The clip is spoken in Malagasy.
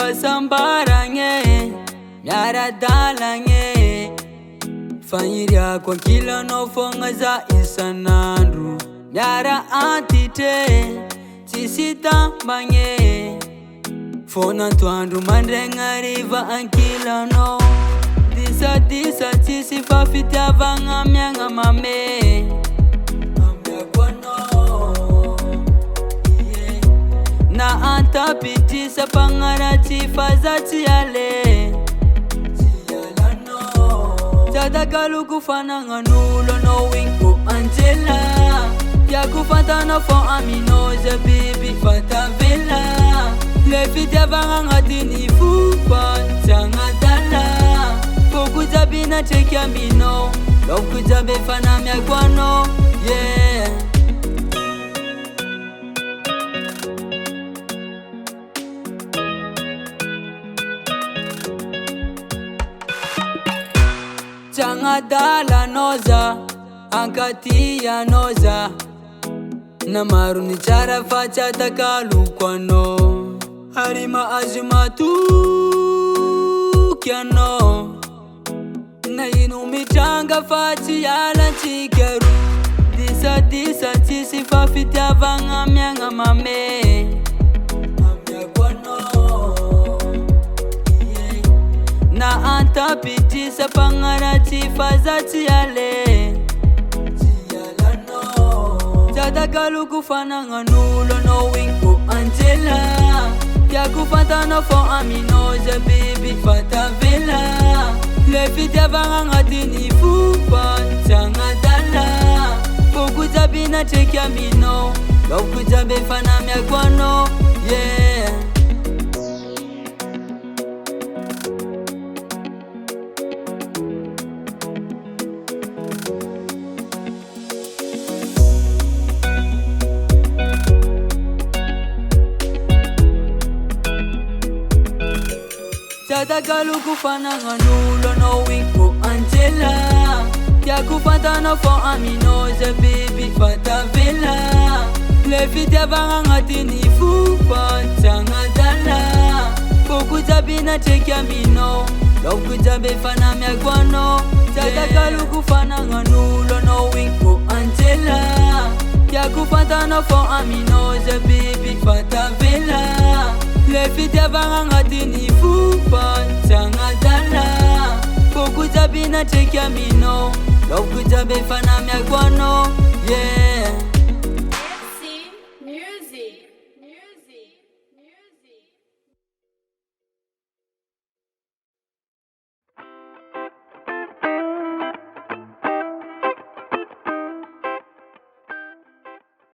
Fasambaranye, nyara dalanye, fanyiria kwa kila nofonga za isanandru. Nyara antite, tisita banye, fona tuandu mandrenga riva ankila no. Disa tisi fafiti avanga mianga mame. Na antapiti sa pangarati fazati yale Tada kalu kufana nganulo no winko Angela Ya kufanta no fo aminoze bibi fata vela Lefiti avanga ngati ni fupa Tanga dala Foku zabina cheki amino Loku zabe fana miakwano Yeah Changadala noza, ankatia noza Na maruni chara facha takalu kwano Harima azimatu kiano Na inu mitanga fachi yala chikeru Disa tisi fafiti avanga mianga mame Na antapiti sa pangarati fazati yale Tada kalu kufana nganulo no winko Angela Ya kufanta no fo aminoze bibi fata vela Lefiti avanga ngati ni fupa Tanga dala Foku zabina cheki amino Loku zabe fana miakwano Yeah Tada kalu kufana nganulo no winko Angela Ya kufanta no fo aminoze bibi fata vela Lefiti avanga ngati ni fupa Tanga dala Foku zabina cheki amino Loku zabe fana miakwano Tada kalu kufana nganulo no winko Angela Ya kufanta no fo aminoze bibi fata vela Lefiti avanga ngati ni fupa Tanga dala Foku zabina cheki amino Loku zabe fana miakwano Yeah